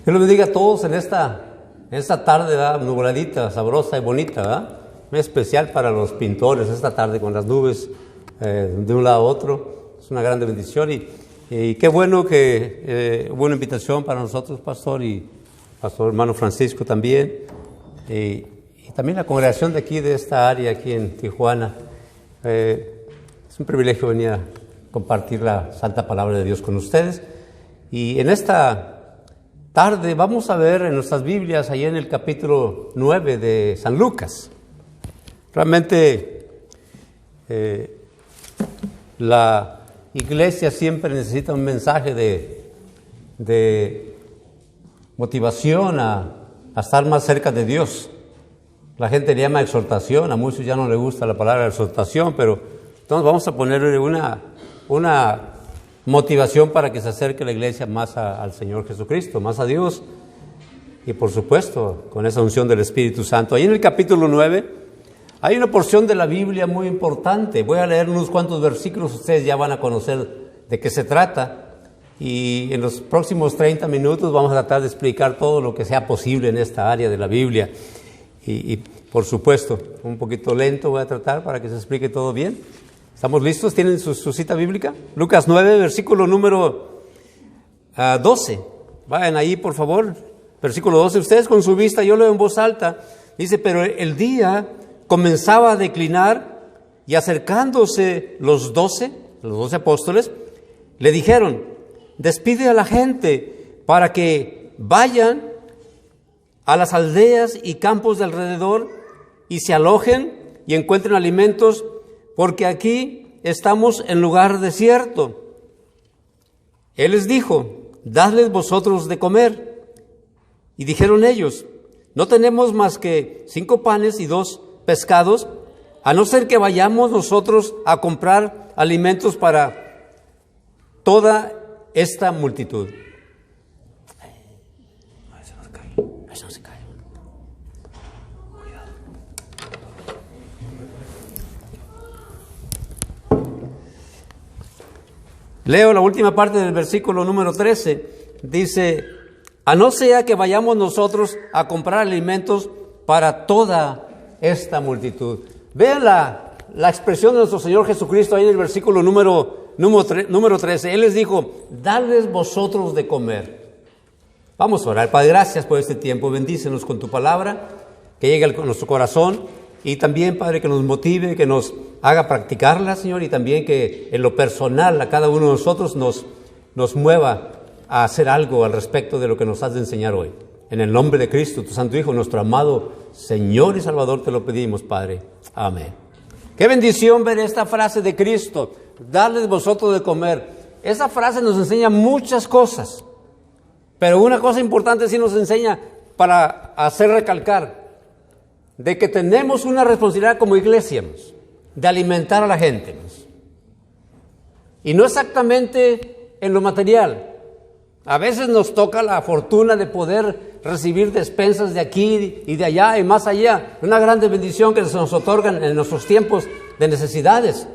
Dios los bendiga a todos en esta tarde, ¿verdad? Nubladita, sabrosa y bonita, ¿verdad? Muy especial para los pintores esta tarde con las nubes de un lado a otro. Es una gran bendición y qué bueno que hubo una invitación para nosotros, pastor, y pastor hermano Francisco también, y también la congregación de aquí, de esta área aquí en Tijuana. Es un privilegio venir a compartir la santa palabra de Dios con ustedes. Y en esta tarde vamos a ver en nuestras Biblias, ahí en el capítulo 9 de San Lucas. Realmente la iglesia siempre necesita un mensaje de motivación a estar más cerca de Dios. La gente le llama exhortación, a muchos ya no les gusta la palabra exhortación, pero entonces vamos a ponerle una motivación para que se acerque la iglesia más al Señor Jesucristo, más a Dios, y por supuesto con esa unción del Espíritu Santo. Ahí en el capítulo 9 hay una porción de la Biblia muy importante. Voy a leer unos cuantos versículos, ustedes ya van a conocer de qué se trata, y en los próximos 30 minutos vamos a tratar de explicar todo lo que sea posible en esta área de la Biblia. Y por supuesto, un poquito lento voy a tratar para que se explique todo bien. ¿Estamos listos? ¿Tienen su cita bíblica? Lucas 9, versículo número 12. Vayan ahí, por favor. Versículo 12. Ustedes con su vista, yo leo en voz alta. Dice, pero el día comenzaba a declinar y acercándose los 12 apóstoles, le dijeron, despide a la gente para que vayan a las aldeas y campos de alrededor y se alojen y encuentren alimentos, porque aquí estamos en lugar desierto. Él les dijo, dadles vosotros de comer. Y dijeron ellos, no tenemos más que 5 panes y 2 pescados, a no ser que vayamos nosotros a comprar alimentos para toda esta multitud. Eso no se cae. Cuidado. Leo la última parte del versículo número 13. Dice, a no sea que vayamos nosotros a comprar alimentos para toda esta multitud. Vean la expresión de nuestro Señor Jesucristo ahí en el versículo número 13. Él les dijo, dadles vosotros de comer. Vamos a orar. Padre, gracias por este tiempo. Bendícenos con tu palabra, que llegue a nuestro corazón. Y también, Padre, que nos motive, que nos haga practicarla, Señor. Y también que en lo personal a cada uno de nosotros nos mueva a hacer algo al respecto de lo que nos has de enseñar hoy. En el nombre de Cristo, tu Santo Hijo, nuestro amado Señor y Salvador, te lo pedimos, Padre. Amén. Qué bendición ver esta frase de Cristo, darles vosotros de comer. Esa frase nos enseña muchas cosas. Pero una cosa importante sí nos enseña para hacer recalcar de que tenemos una responsabilidad como iglesia de alimentar a la gente. Y no exactamente en lo material. A veces nos toca la fortuna de poder recibir despensas de aquí y de allá y más allá. Una gran bendición que se nos otorgan en nuestros tiempos de necesidades.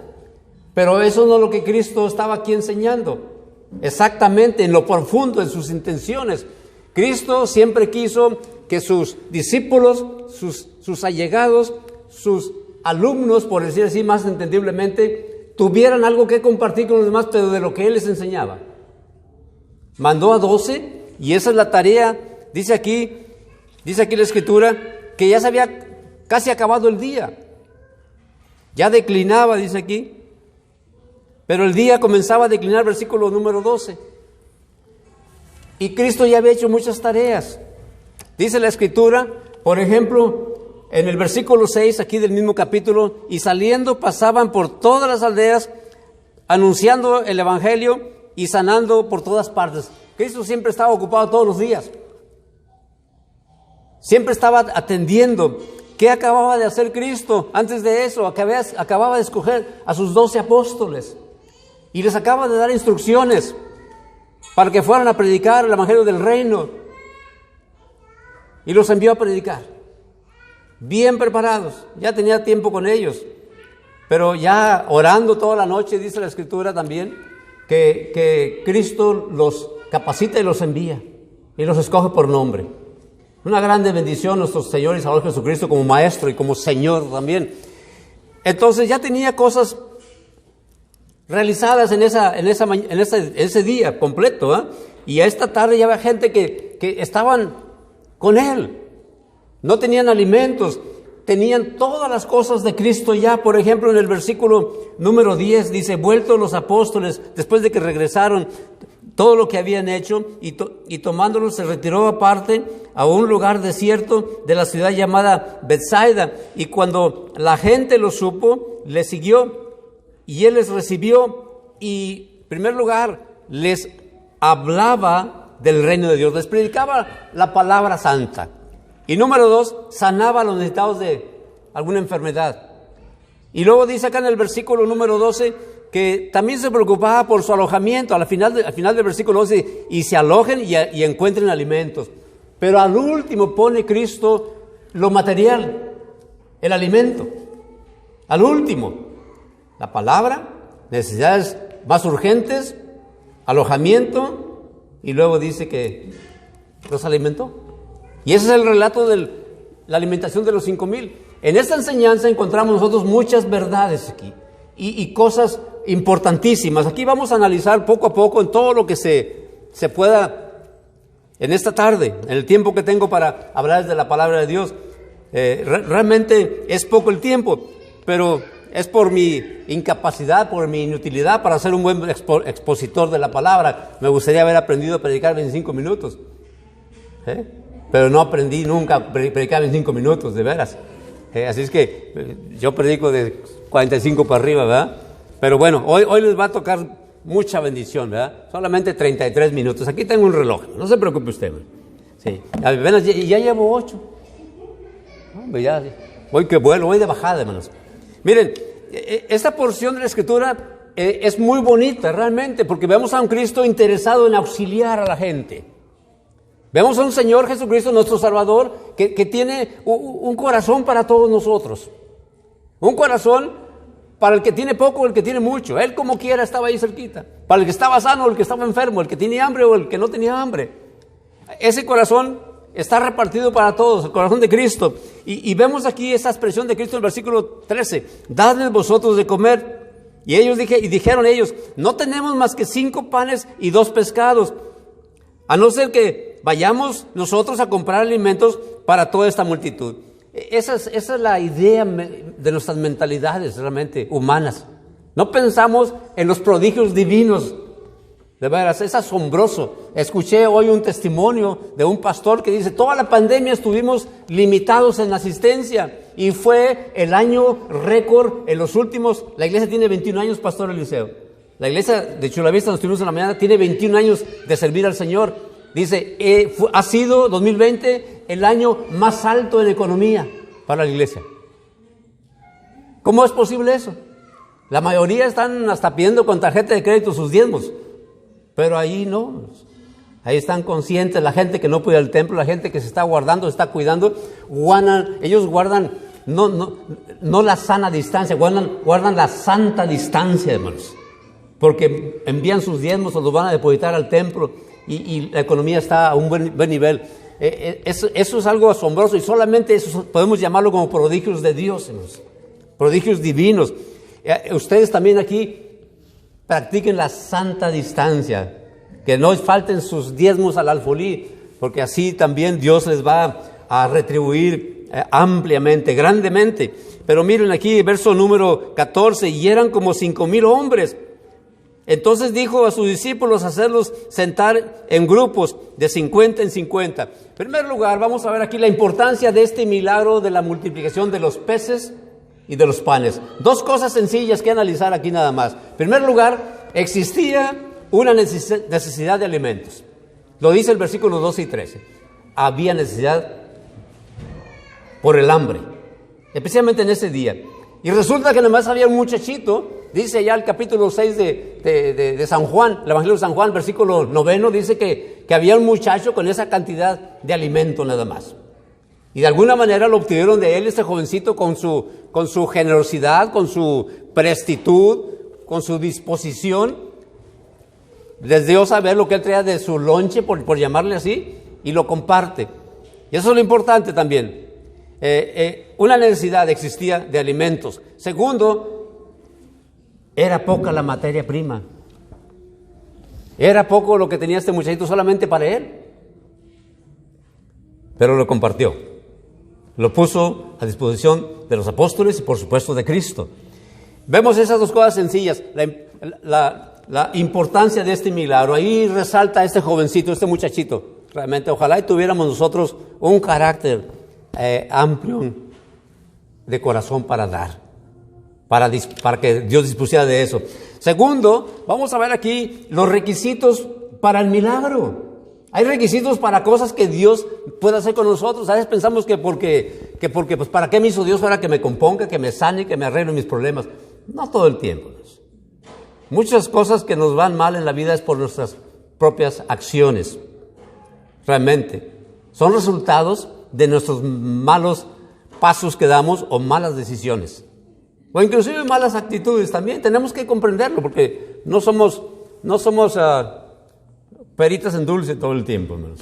Pero eso no es lo que Cristo estaba aquí enseñando. Exactamente, en lo profundo, en sus intenciones. Cristo siempre quiso que sus discípulos, sus allegados, sus alumnos, por decir así más entendiblemente, tuvieran algo que compartir con los demás, pero de lo que Él les enseñaba. Mandó a 12 y esa es la tarea. Dice aquí la Escritura que ya se había casi acabado el día. Ya declinaba, dice aquí. Pero el día comenzaba a declinar, versículo número 12. Y Cristo ya había hecho muchas tareas. Dice la Escritura, por ejemplo, en el versículo 6, aquí del mismo capítulo, y saliendo pasaban por todas las aldeas, anunciando el Evangelio y sanando por todas partes. Cristo siempre estaba ocupado todos los días. Siempre estaba atendiendo. ¿Qué acababa de hacer Cristo? Antes de eso, acababa de escoger a sus 12 apóstoles. Y les acaba de dar instrucciones para que fueran a predicar el Evangelio del Reino. Y los envió a predicar. Bien preparados. Ya tenía tiempo con ellos. Pero ya orando toda la noche, dice la Escritura también, que Cristo los capacita y los envía. y los escoge por nombre. Una grande bendición nuestro Señor y Salvador Jesucristo como Maestro y como Señor también. Entonces ya tenía cosas realizadas en ese día completo, ¿eh? Y a esta tarde ya había gente que estaban con Él. No tenían alimentos, tenían todas las cosas de Cristo ya. Por ejemplo, en el versículo número 10 dice, vueltos los apóstoles, después de que regresaron todo lo que habían hecho, y tomándolos se retiró aparte a un lugar desierto de la ciudad llamada Betsaida. Y cuando la gente lo supo, le siguió, y él les recibió, y en primer lugar les hablaba del reino de Dios, les predicaba la palabra santa. Y número 2, sanaba a los necesitados de alguna enfermedad. Y luego dice acá en el versículo número 12 que también se preocupaba por su alojamiento. Al final del versículo 12, y se alojen y encuentren alimentos. Pero al último pone Cristo lo material, el alimento. Al último, la palabra, necesidades más urgentes, alojamiento, y luego dice que los alimentó. Y ese es el relato de la alimentación de los 5,000. En esta enseñanza encontramos nosotros muchas verdades aquí y cosas importantísimas. Aquí vamos a analizar poco a poco en todo lo que se pueda en esta tarde, en el tiempo que tengo para hablar de la palabra de Dios. Realmente es poco el tiempo, pero es por mi incapacidad, por mi inutilidad para ser un buen expositor de la palabra. Me gustaría haber aprendido a predicar 25 minutos. Pero no aprendí nunca a predicar 25 minutos, de veras. Así es que yo predico de 45 para arriba, ¿verdad? Pero bueno, hoy les va a tocar mucha bendición, ¿verdad? Solamente 33 minutos. Aquí tengo un reloj, no se preocupe usted, ¿verdad? Sí. Apenas ya llevo 8. Hombre, ya voy que vuelo, voy de bajada, hermanos. Miren, esta porción de la Escritura es muy bonita realmente, porque vemos a un Cristo interesado en auxiliar a la gente. Vemos a un Señor Jesucristo, nuestro Salvador, que tiene un corazón para todos nosotros. Un corazón para el que tiene poco o el que tiene mucho. Él como quiera estaba ahí cerquita. Para el que estaba sano o el que estaba enfermo, el que tenía hambre o el que no tenía hambre. Ese corazón está repartido para todos, el corazón de Cristo. Y vemos aquí esa expresión de Cristo en el versículo 13. Dadles vosotros de comer. Y dijeron ellos, no tenemos más que 5 panes y 2 pescados. A no ser que vayamos nosotros a comprar alimentos para toda esta multitud. Esa es la idea de nuestras mentalidades realmente humanas. No pensamos en los prodigios divinos. De veras, es asombroso. Escuché hoy un testimonio de un pastor que dice, toda la pandemia estuvimos limitados en asistencia y fue el año récord en los últimos. La iglesia tiene 21 años, Pastor Eliseo. La iglesia de Chulavista, donde estuvimos en la mañana, tiene 21 años de servir al Señor. Dice, ha sido 2020 el año más alto en economía para la iglesia. ¿Cómo es posible eso? La mayoría están hasta pidiendo con tarjeta de crédito sus diezmos, pero ahí no. Ahí están conscientes, la gente que no puede ir al templo, la gente que se está guardando, se está cuidando, ellos guardan no la sana distancia, guardan la santa distancia, hermanos, porque envían sus diezmos o los van a depositar al templo. Y la economía está a un buen nivel. Eso es algo asombroso y solamente eso podemos llamarlo como prodigios de Dios, hermanos. Prodigios divinos. Ustedes también aquí practiquen la santa distancia, que no falten sus diezmos al alfolí, porque así también Dios les va a retribuir ampliamente, grandemente. Pero miren aquí, verso número 14, y eran como 5,000 hombres. Entonces dijo a sus discípulos hacerlos sentar en grupos de 50 en 50. En primer lugar, vamos a ver aquí la importancia de este milagro de la multiplicación de los peces y de los panes. 2 cosas sencillas que analizar aquí nada más. En primer lugar, existía una necesidad de alimentos. Lo dice el versículo 12 y 13. Había necesidad por el hambre, especialmente en ese día. Y resulta que nomás había un muchachito. Dice ya el capítulo 6 de San Juan, el Evangelio de San Juan, versículo 9, dice que había un muchacho con esa cantidad de alimento nada más. Y de alguna manera lo obtuvieron de él, este jovencito, con su generosidad, con su prestitud, con su disposición. Les dio saber lo que él traía de su lonche, por llamarle así. y lo comparte. Y eso es lo importante también. Una necesidad existía de alimentos. Segundo, era poca la materia prima. Era poco lo que tenía este muchachito solamente para él. Pero lo compartió. Lo puso a disposición de los apóstoles y por supuesto de Cristo. Vemos esas dos cosas sencillas. La importancia de este milagro. Ahí resalta este jovencito, este muchachito. Realmente, ojalá y tuviéramos nosotros un carácter amplio de corazón para dar, para que Dios dispusiera de eso. Segundo, vamos a ver aquí los requisitos para el milagro. Hay requisitos para cosas que Dios puede hacer con nosotros. A veces pensamos que porque pues para qué me hizo Dios para que me componga, que me sane, que me arregle mis problemas. No todo el tiempo. Muchas cosas que nos van mal en la vida es por nuestras propias acciones. Realmente. Son resultados de nuestros malos pasos que damos o malas decisiones. O inclusive malas actitudes también. Tenemos que comprenderlo porque no somos peritas en dulce todo el tiempo, hermanos.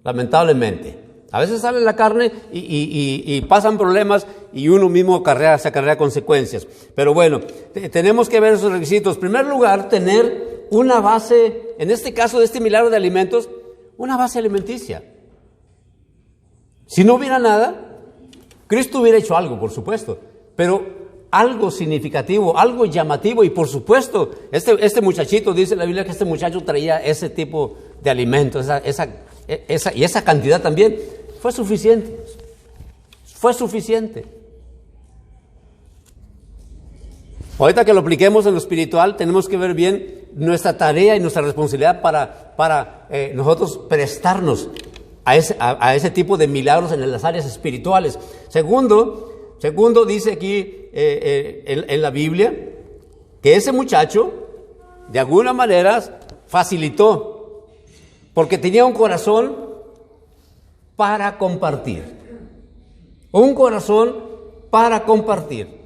Lamentablemente. A veces sale la carne y pasan problemas y uno mismo se acarrea consecuencias. Pero bueno, tenemos que ver esos requisitos. En primer lugar, tener una base, en este caso de este milagro de alimentos, una base alimenticia. Si no hubiera nada, Cristo hubiera hecho algo, por supuesto, pero algo significativo, algo llamativo, y por supuesto, este muchachito, dice la Biblia que este muchacho traía ese tipo de alimentos, y esa cantidad también, fue suficiente. Fue suficiente. Ahorita que lo apliquemos en lo espiritual, tenemos que ver bien nuestra tarea y nuestra responsabilidad para nosotros prestarnos a ese tipo de milagros en las áreas espirituales. Segundo, dice aquí en la Biblia que ese muchacho de alguna manera facilitó, porque tenía un corazón para compartir. Un corazón para compartir.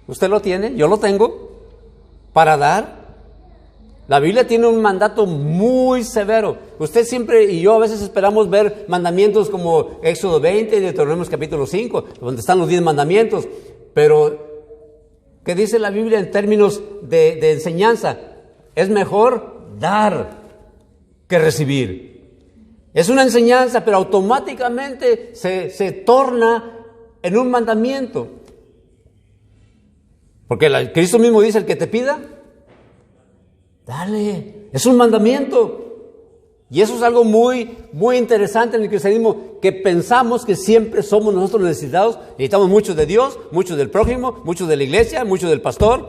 ¿Usted lo tiene? Yo lo tengo. Para dar. La Biblia tiene un mandato muy severo. Usted siempre y yo a veces esperamos ver mandamientos como Éxodo 20 y Deuteronomio capítulo 5, donde están los 10 mandamientos. Pero, ¿qué dice la Biblia en términos de enseñanza? Es mejor dar que recibir. Es una enseñanza, pero automáticamente se torna en un mandamiento. Porque Cristo mismo dice, el que te pida, dale. Es un mandamiento. Y eso es algo muy, muy interesante en el cristianismo, que pensamos que siempre somos nosotros necesitados. Necesitamos mucho de Dios, mucho del prójimo, mucho de la iglesia, mucho del pastor.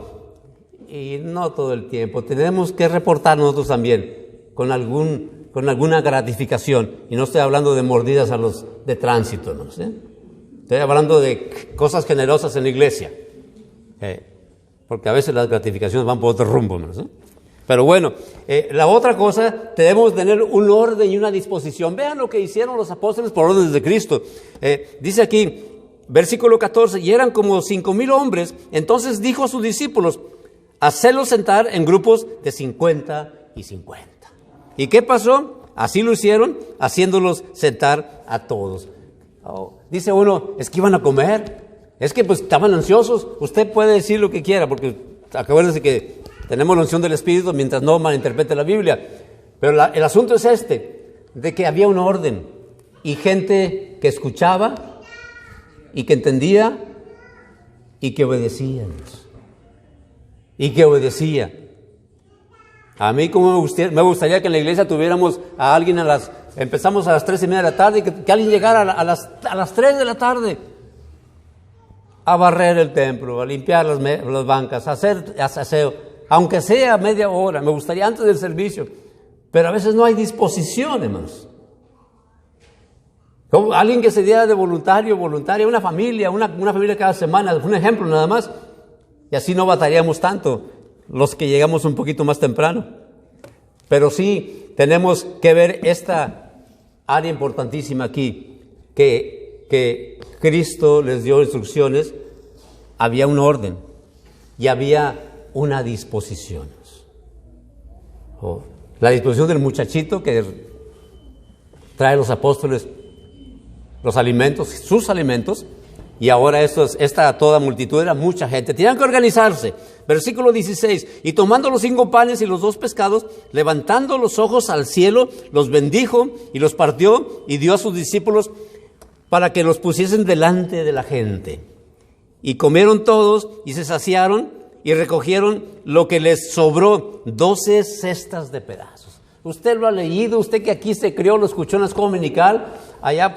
Y no todo el tiempo. Tenemos que reportar nosotros también con alguna gratificación. Y no estoy hablando de mordidas a los de tránsito, ¿no? ¿Sí? Estoy hablando de cosas generosas en la iglesia. Porque a veces las gratificaciones van por otro rumbo, ¿no? ¿Sí? Pero bueno, la otra cosa, debemos tener un orden y una disposición. Vean lo que hicieron los apóstoles por órdenes de Cristo. Dice aquí, versículo 14, y eran como 5,000 hombres. Entonces dijo a sus discípulos, hacerlos sentar en grupos de 50 y 50. ¿Y qué pasó? Así lo hicieron, haciéndolos sentar a todos. Dice uno, es que iban a comer. Es que pues estaban ansiosos. Usted puede decir lo que quiera, porque acuérdense que tenemos la unción del Espíritu mientras no malinterprete la Biblia. Pero el asunto es de que había un orden y gente que escuchaba y que entendía y que obedecía. A mí como me gustaría que en la iglesia tuviéramos a alguien empezamos a las 3:30 de la tarde y que alguien llegara a las 3 de la tarde a barrer el templo, a limpiar las bancas, a hacer aseo, aunque sea media hora. Me gustaría antes del servicio, pero a veces no hay disposición, hermanos. Como alguien que se diera de voluntaria, una familia cada semana, un ejemplo nada más, y así no batallaríamos tanto los que llegamos un poquito más temprano. Pero sí tenemos que ver esta área importantísima aquí, que Cristo les dio instrucciones, había un orden y había una disposición. La disposición del muchachito que trae a los apóstoles los alimentos, sus alimentos, y ahora esta toda multitud era mucha gente. Tenían que organizarse. Versículo 16. Y tomando los 5 panes y los 2 pescados, levantando los ojos al cielo, los bendijo y los partió y dio a sus discípulos para que los pusiesen delante de la gente. Y comieron todos y se saciaron y recogieron lo que les sobró, 12 cestas de pedazos. Usted lo ha leído, usted que aquí se crió, lo escuchó en la escuela dominical, allá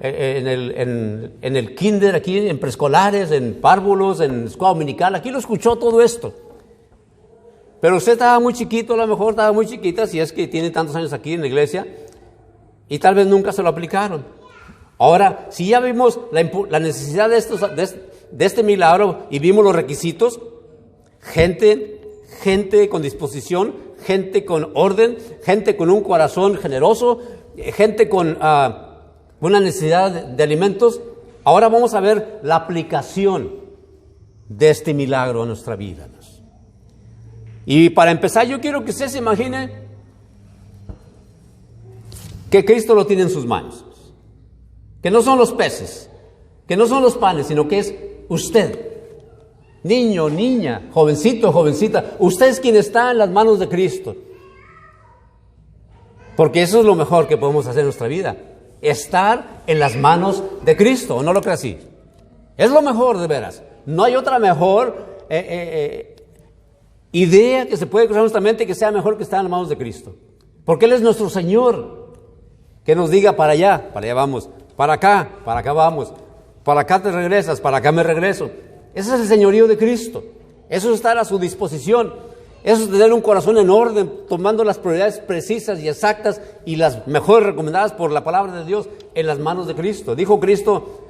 en el kinder, aquí en preescolares, en párvulos, en escuela dominical, aquí lo escuchó todo esto. Pero usted estaba muy chiquito, a lo mejor estaba muy chiquita, si es que tiene tantos años aquí en la iglesia, y tal vez nunca se lo aplicaron. Ahora, si ya vimos la necesidad de este milagro y vimos los requisitos, gente con disposición, gente con orden, gente con un corazón generoso, gente con una necesidad de alimentos. Ahora vamos a ver la aplicación de este milagro a nuestra vida. Y para empezar, yo quiero que usted se imagine que Cristo lo tiene en sus manos. Que no son los peces, que no son los panes, sino que es usted. Niño, niña, jovencito, jovencita, usted es quien está en las manos de Cristo. Porque eso es lo mejor que podemos hacer en nuestra vida. Estar en las manos de Cristo, ¿no lo cree así? Es lo mejor, de veras. No hay otra mejor idea que se puede cruzar en nuestra mente que sea mejor que estar en las manos de Cristo. Porque Él es nuestro Señor. Que nos diga para allá vamos, para acá vamos, para acá te regresas, para acá me regreso. Ese es el señorío de Cristo. Eso es estar a su disposición. Eso es tener un corazón en orden, tomando las prioridades precisas y exactas y las mejores recomendadas por la palabra de Dios en las manos de Cristo. Dijo Cristo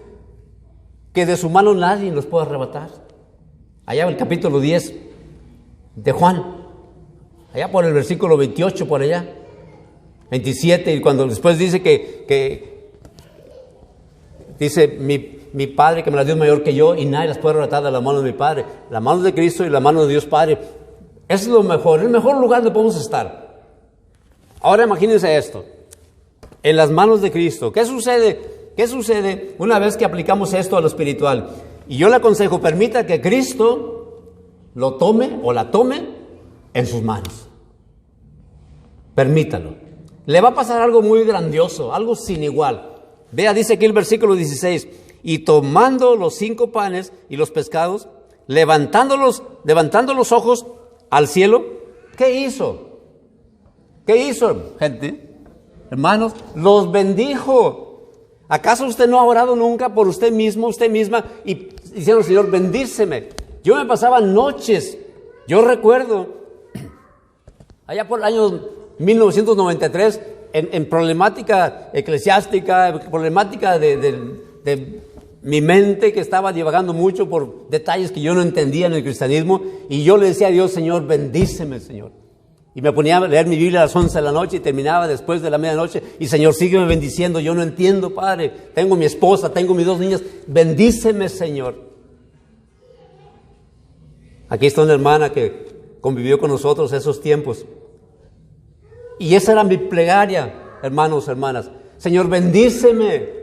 que de su mano nadie los puede arrebatar. Allá en el capítulo 10 de Juan, allá por el versículo 28, por allá, 27, y cuando después dice que dice mi Padre que me las dio mayor que yo y nadie las puede arrebatar de la mano de mi Padre. La mano de Cristo y la mano de Dios Padre. Es lo mejor, el mejor lugar donde podemos estar. Ahora imagínense esto, en las manos de Cristo. ¿Qué sucede? ¿Qué sucede una vez que aplicamos esto a lo espiritual? Y yo le aconsejo, permita que Cristo lo tome o la tome en sus manos. Permítalo. Le va a pasar algo muy grandioso, algo sin igual. Vea, dice aquí el versículo 16, y tomando los 5 panes y los pescados, levantando los ojos al cielo, ¿qué hizo? ¿Qué hizo, gente? Hermanos, los bendijo. ¿Acaso usted no ha orado nunca por usted mismo, usted misma, y diciendo, Señor, bendíceme? Yo me pasaba noches, yo recuerdo, allá por el año 1993, en problemática eclesiástica, problemática de mi mente que estaba divagando mucho por detalles que yo no entendía en el cristianismo, y yo le decía a Dios, Señor, bendíceme, Señor. Y me ponía a leer mi Biblia a las 11 de la noche y terminaba después de la medianoche, y Señor, sígueme bendiciendo, yo no entiendo, Padre, tengo mi esposa, tengo mis 2 niñas, bendíceme, Señor. Aquí está una hermana que convivió con nosotros esos tiempos, y esa era mi plegaria, hermanos, hermanas. Señor, bendíceme.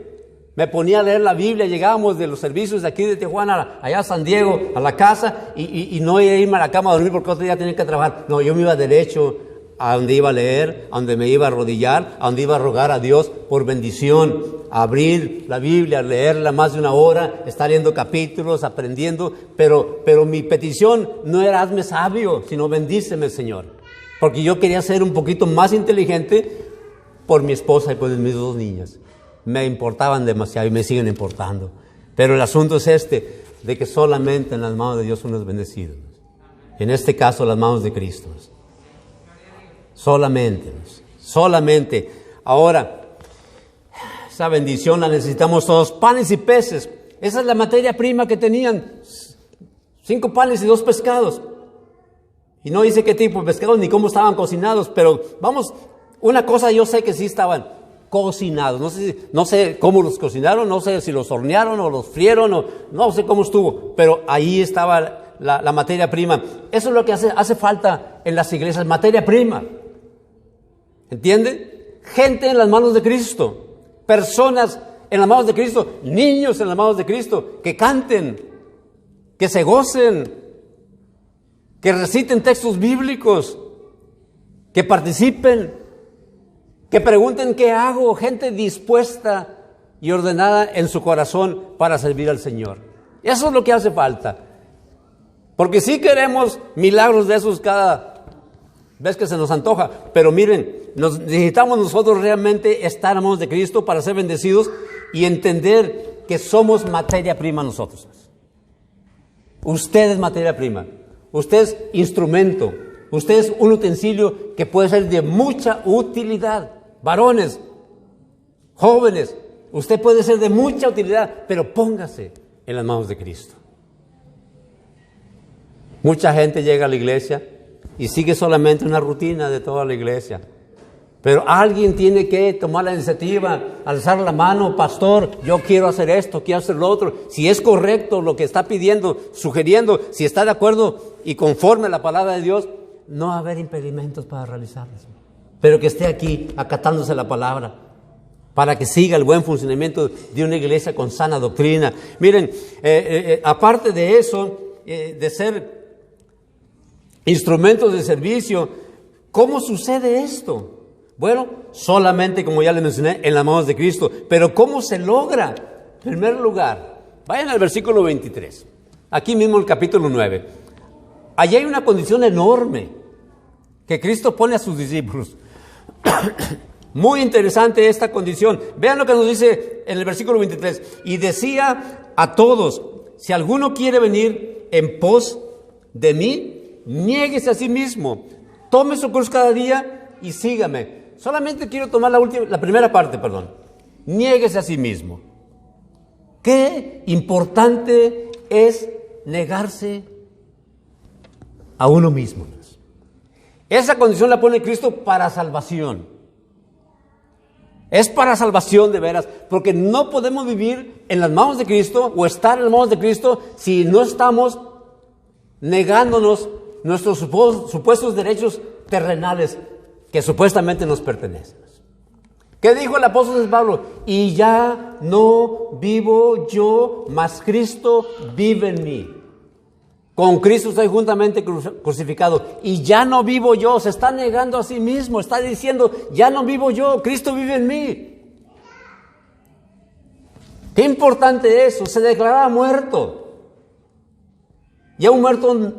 Me ponía a leer la Biblia, llegábamos de los servicios de aquí de Tijuana, allá a San Diego, a la casa, y no iba a irme a la cama a dormir porque otro día tenía que trabajar. No, yo me iba derecho a donde iba a leer, a donde me iba a arrodillar, a donde iba a rogar a Dios por bendición, a abrir la Biblia, a leerla más de 1 hora, estar leyendo capítulos, aprendiendo, pero mi petición no era hazme sabio, sino bendíceme, Señor. Porque yo quería ser un poquito más inteligente por mi esposa y por mis 2 niñas. Me importaban demasiado y me siguen importando. Pero el asunto es de que solamente en las manos de Dios uno es bendecido. En este caso, las manos de Cristo. Solamente. Ahora, esa bendición la necesitamos todos. Panes y peces. Esa es la materia prima que tenían. 5 panes y 2 pescados. Y no dice qué tipo de pescados ni cómo estaban cocinados, pero vamos, una cosa yo sé que sí estaban cocinados. No sé cómo los cocinaron, no sé si los hornearon o los frieron, o no sé cómo estuvo, pero ahí estaba la materia prima. Eso es lo que hace falta en las iglesias, materia prima. ¿Entiende? gente en las manos de Cristo, personas en las manos de Cristo, niños en las manos de Cristo, que canten, que se gocen, que reciten textos bíblicos, que participen, que pregunten qué hago, gente dispuesta y ordenada en su corazón para servir al Señor. Eso es lo que hace falta. Porque sí queremos milagros de esos cada vez que se nos antoja, pero miren, necesitamos nosotros realmente estar en manos de Cristo para ser bendecidos y entender que somos materia prima nosotros. Usted es materia prima, usted es instrumento, usted es un utensilio que puede ser de mucha utilidad. Varones, jóvenes, usted puede ser de mucha utilidad, pero póngase en las manos de Cristo. Mucha gente llega a la iglesia y sigue solamente una rutina de toda la iglesia. Pero alguien tiene que tomar la iniciativa, alzar la mano, pastor, yo quiero hacer esto, quiero hacer lo otro. Si es correcto lo que está pidiendo, sugiriendo, si está de acuerdo y conforme a la palabra de Dios, no va a haber impedimentos para realizarlas. Pero que esté aquí acatándose la palabra, para que siga el buen funcionamiento de una iglesia con sana doctrina. Miren, aparte de eso, de ser instrumentos de servicio, ¿cómo sucede esto? Bueno, solamente, como ya les mencioné, en las manos de Cristo. Pero ¿cómo se logra? En primer lugar, vayan al versículo 23. Aquí mismo el capítulo 9. Allí hay una condición enorme que Cristo pone a sus discípulos. Muy interesante esta condición. Vean lo que nos dice en el versículo 23. Y decía a todos, si alguno quiere venir en pos de mí, niéguese a sí mismo, tome su cruz cada día y sígame. Solamente quiero tomar la primera parte, Niéguese a sí mismo. Qué importante es negarse a uno mismo. Esa condición la pone Cristo para salvación. Es para salvación de veras, porque no podemos vivir en las manos de Cristo o estar en las manos de Cristo si no estamos negándonos nuestros supuestos derechos terrenales que supuestamente nos pertenecen. ¿Qué dijo el apóstol Pablo? Y ya no vivo yo, mas Cristo vive en mí. Con Cristo estoy juntamente crucificado. Y ya no vivo yo. Se está negando a sí mismo. Está diciendo, ya no vivo yo. Cristo vive en mí. Qué importante eso. Se declaraba muerto. Ya un muerto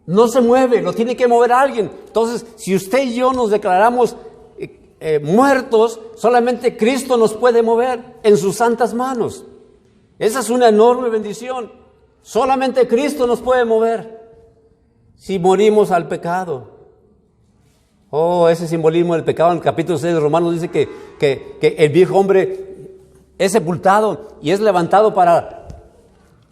no se mueve. Lo tiene que mover alguien. Entonces, si usted y yo nos declaramos muertos, solamente Cristo nos puede mover en sus santas manos. Esa es una enorme bendición. Solamente Cristo nos puede mover si morimos al pecado. Ese simbolismo del pecado en el capítulo 6 de Romanos dice que el viejo hombre es sepultado y es levantado para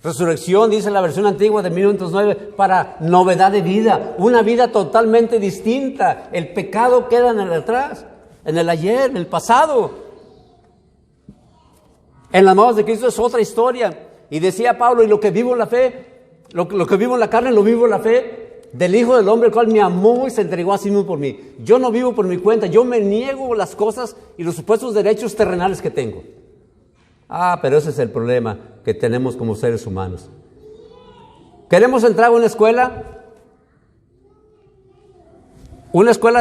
resurrección, dice la versión antigua de 1909, para novedad de vida, una vida totalmente distinta. El pecado queda en el atrás, en el ayer, en el pasado. En las manos de Cristo es otra historia. Y decía Pablo, y lo que vivo en la fe, lo que vivo en la carne, lo vivo en la fe del Hijo del Hombre, el cual me amó y se entregó a sí mismo por mí. Yo no vivo por mi cuenta, yo me niego las cosas y los supuestos derechos terrenales que tengo. Pero ese es el problema que tenemos como seres humanos. Queremos entrar a una escuela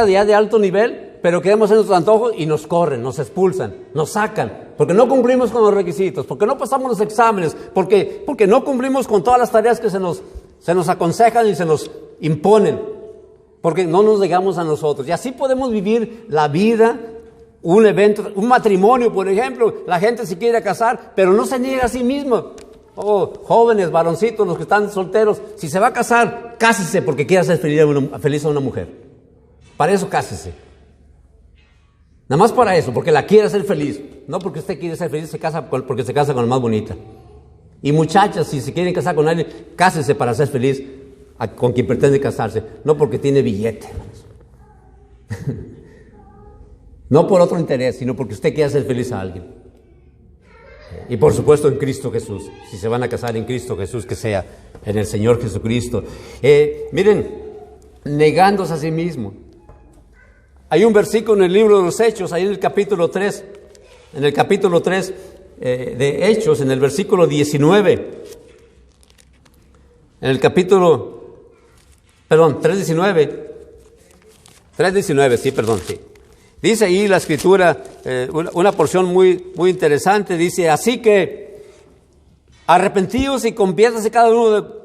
ya de alto nivel, pero queremos hacer nuestros antojos y nos corren, nos expulsan, nos sacan, porque no cumplimos con los requisitos, porque no pasamos los exámenes, porque no cumplimos con todas las tareas que se nos aconsejan y se nos imponen, porque no nos negamos a nosotros. Y así podemos vivir la vida, un evento, un matrimonio, por ejemplo. La gente se quiere casar, pero no se niega a sí mismo. Jóvenes, varoncitos, los que están solteros, si se va a casar, cásese porque quiere hacer feliz a una mujer. Para eso cásese. Nada más para eso, porque la quiere hacer feliz. No porque usted quiere ser feliz, porque se casa con la más bonita. Y muchachas, si se quieren casar con alguien, cásese para ser feliz con quien pretende casarse. No porque tiene billete. No por otro interés, sino porque usted quiere hacer feliz a alguien. Y por supuesto en Cristo Jesús. Si se van a casar en Cristo Jesús, que sea en el Señor Jesucristo. Miren, negándose a sí mismo. Hay un versículo en el libro de los Hechos, ahí en el capítulo 3, de Hechos, en el versículo 19. En el capítulo, 3:19, sí. Dice ahí la Escritura, una porción muy, muy interesante, dice, así que arrepentíos y conviértase cada uno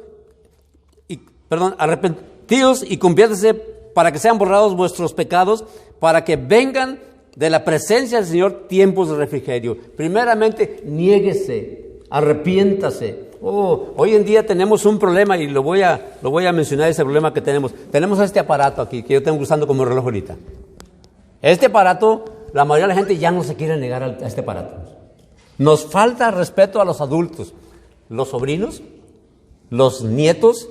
arrepentíos y conviértase para que sean borrados vuestros pecados, para que vengan de la presencia del Señor tiempos de refrigerio. Primeramente, niéguese, arrepiéntase. Hoy en día tenemos un problema y lo voy a mencionar, ese problema que tenemos. Tenemos este aparato aquí que yo tengo usando como reloj ahorita. Este aparato, la mayoría de la gente ya no se quiere negar a este aparato. Nos falta respeto a los adultos. Los sobrinos, los nietos,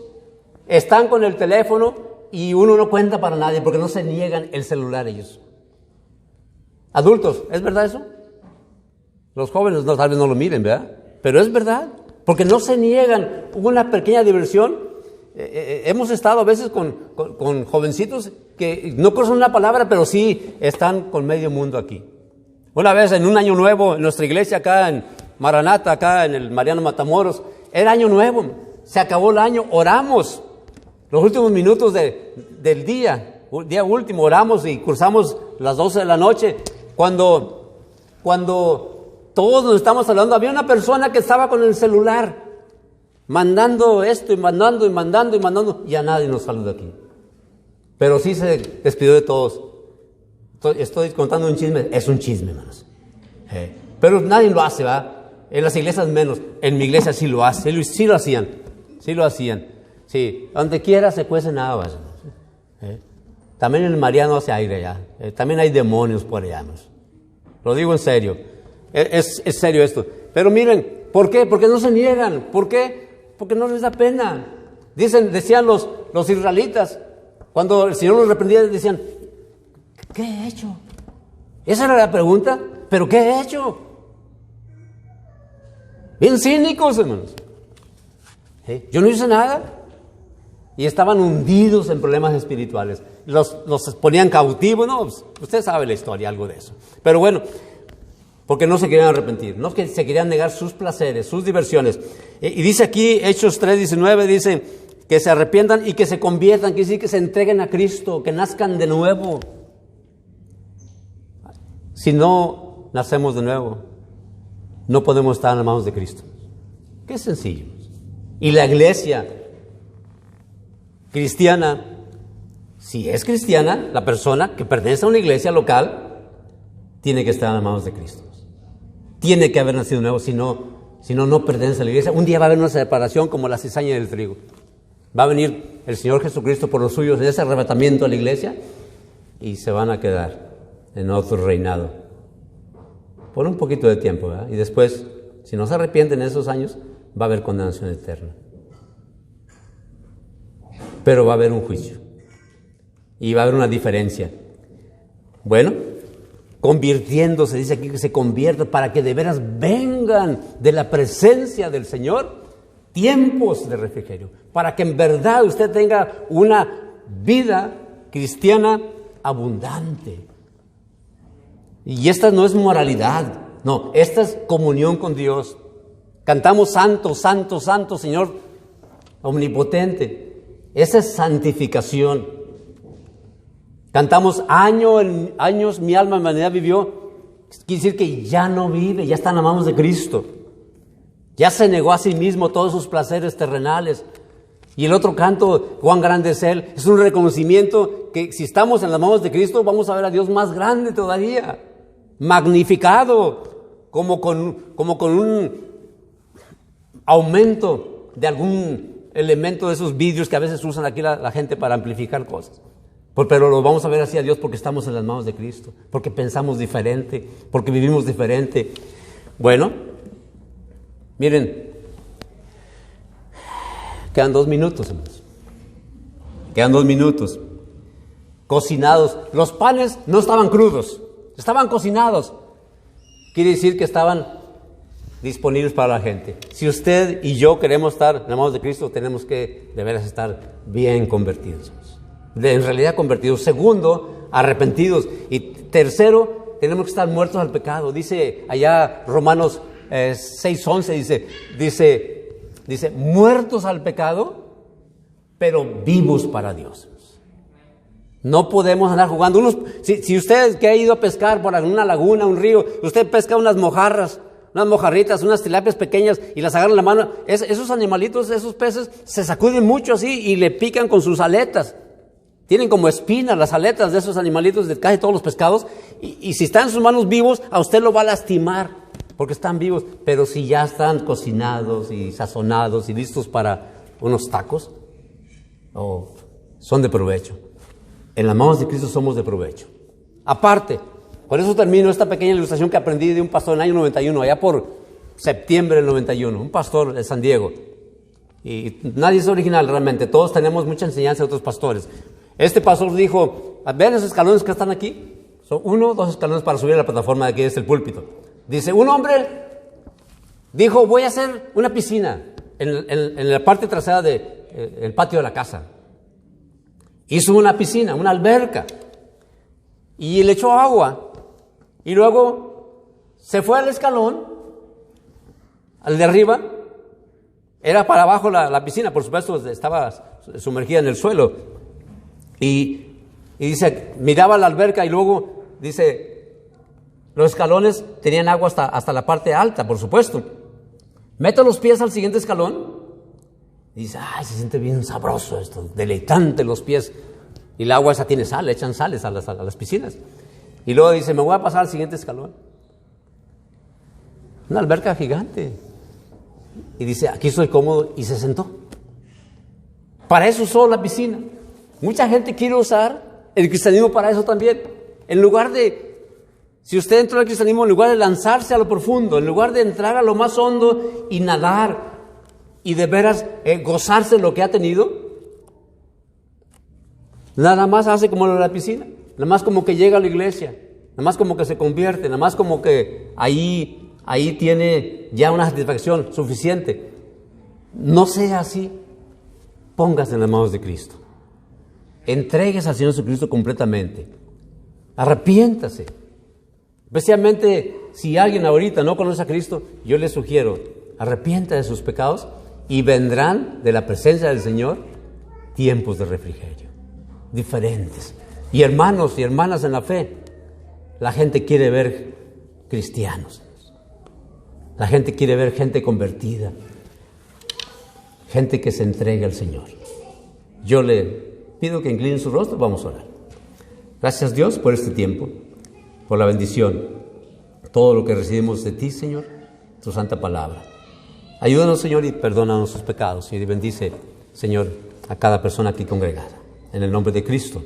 están con el teléfono y uno no cuenta para nadie porque no se niegan el celular ellos. Adultos, ¿es verdad eso? Los jóvenes tal vez no lo miren, ¿verdad? Pero es verdad, porque no se niegan una pequeña diversión. Hemos estado a veces con jovencitos que no conocen una palabra, pero sí están con medio mundo aquí. Una vez en un año nuevo, en nuestra iglesia acá en Maranata, acá en el Mariano Matamoros, era año nuevo, se acabó el año, oramos. Los últimos minutos del día último, oramos y cruzamos las 12 de la noche. Cuando todos nos estamos hablando, había una persona que estaba con el celular, mandando esto y mandando, y a nadie nos saluda aquí. Pero sí se despidió de todos. Estoy contando un chisme, es un chisme, hermanos. Pero nadie lo hace, ¿verdad? En las iglesias menos, en mi iglesia sí lo hace, sí lo hacían. Sí, donde quiera se cuecen habas. También en el Mariano hace aire allá. También hay demonios por allá. Lo digo en serio. Es serio esto. Pero miren, ¿por qué? Porque no se niegan. ¿Por qué? Porque no les da pena. Decían los israelitas, cuando el Señor los reprendía, decían, ¿qué he hecho? Esa era la pregunta. ¿Pero qué he hecho? Bien cínicos, hermanos. Yo no hice nada. Y estaban hundidos en problemas espirituales. Los ponían cautivos, ¿no? Usted sabe la historia, algo de eso. Pero bueno, porque no se querían arrepentir, no que se querían negar sus placeres, sus diversiones. Y dice aquí, Hechos 3:19, dice que se arrepientan y que se conviertan, quiere decir que se entreguen a Cristo, que nazcan de nuevo. Si no nacemos de nuevo, no podemos estar en las manos de Cristo. Qué sencillo. Y la iglesia cristiana, si es cristiana, la persona que pertenece a una iglesia local, tiene que estar en las manos de Cristo. Tiene que haber nacido de nuevo, si no pertenece a la iglesia. Un día va a haber una separación como la cizaña del trigo. Va a venir el Señor Jesucristo por los suyos en ese arrebatamiento a la iglesia y se van a quedar en otro reinado. Por un poquito de tiempo, ¿verdad? Y después, si no se arrepienten en esos años, va a haber condenación eterna. Pero va a haber un juicio. Y va a haber una diferencia. Bueno, convirtiéndose, dice aquí que se convierta para que de veras vengan de la presencia del Señor tiempos de refrigerio. Para que en verdad usted tenga una vida cristiana abundante. Y esta no es moralidad, no, esta es comunión con Dios. Cantamos santo, santo, santo, Señor omnipotente. Esa es santificación. Cantamos años mi alma en vanidad vivió. Quiere decir que ya no vive, ya está en las manos de Cristo. Ya se negó a sí mismo todos sus placeres terrenales. Y el otro canto, cuán grande es Él, es un reconocimiento que si estamos en las manos de Cristo vamos a ver a Dios más grande todavía, magnificado, como con un aumento de algún elemento de esos vidrios que a veces usan aquí la gente para amplificar cosas. Pero lo vamos a ver así a Dios porque estamos en las manos de Cristo, porque pensamos diferente, porque vivimos diferente. Bueno, miren, quedan 2 minutos, hermanos. Quedan 2 minutos. Cocinados. Los panes no estaban crudos, estaban cocinados. Quiere decir que estaban disponibles para la gente. Si usted y yo queremos estar en las manos de Cristo, tenemos que de veras estar bien convertidos. En realidad convertidos. Segundo, arrepentidos. Y tercero, tenemos que estar muertos al pecado. Dice allá Romanos 6:11, dice, muertos al pecado, pero vivos para Dios. No podemos andar jugando. Si usted que ha ido a pescar por una laguna, un río, usted pesca unas mojarras, unas mojarritas, unas tilapias pequeñas y las agarra en la mano, esos animalitos, esos peces se sacuden mucho así y le pican con sus aletas. Tienen como espinas las aletas de esos animalitos de casi todos los pescados y si están en sus manos vivos, a usted lo va a lastimar porque están vivos. Pero si ya están cocinados y sazonados y listos para unos tacos, son de provecho. En las manos de Cristo somos de provecho. Aparte, con eso termino esta pequeña ilustración que aprendí de un pastor en el año 91, allá por septiembre del 91, un pastor de San Diego. Y nadie es original realmente, todos tenemos mucha enseñanza de otros pastores. Este pastor dijo, ¿ven esos escalones que están aquí? Son 1 o 2 escalones para subir a la plataforma de aquí, es el púlpito. Dice, un hombre dijo, voy a hacer una piscina en la parte trasera del patio de la casa. Hizo una piscina, una alberca, y le echó agua, y luego se fue al escalón, al de arriba, era para abajo la piscina, por supuesto, estaba sumergida en el suelo, y dice, miraba la alberca, y luego, dice, los escalones tenían agua hasta la parte alta, por supuesto. Mete los pies al siguiente escalón, y dice, ay, se siente bien sabroso esto, deleitante los pies. Y el agua esa tiene sal, le echan sales a las piscinas. Y luego dice, me voy a pasar al siguiente escalón. Una alberca gigante. Y dice, aquí estoy cómodo, y se sentó. Para eso usó la piscina. Mucha gente quiere usar el cristianismo para eso también. En lugar de, si usted entró al cristianismo, en lugar de lanzarse a lo profundo, en lugar de entrar a lo más hondo y nadar, y de veras gozarse lo que ha tenido, nada más hace como lo de la piscina, nada más como que llega a la iglesia, nada más como que se convierte, nada más como que ahí tiene ya una satisfacción suficiente. No sea así. Póngase en las manos de Cristo. Entréguese al Señor Jesucristo completamente. Arrepiéntase. Especialmente si alguien ahorita no conoce a Cristo, yo le sugiero, arrepienta de sus pecados y vendrán de la presencia del Señor tiempos de refrigerio, diferentes. Y hermanos y hermanas en la fe, la gente quiere ver cristianos. La gente quiere ver gente convertida, gente que se entregue al Señor. Yo le pido que incline su rostro, vamos a orar. Gracias Dios por este tiempo, por la bendición, todo lo que recibimos de ti, Señor, tu santa palabra. Ayúdanos, Señor, y perdónanos sus pecados. Y bendice, Señor, a cada persona aquí congregada. En el nombre de Cristo.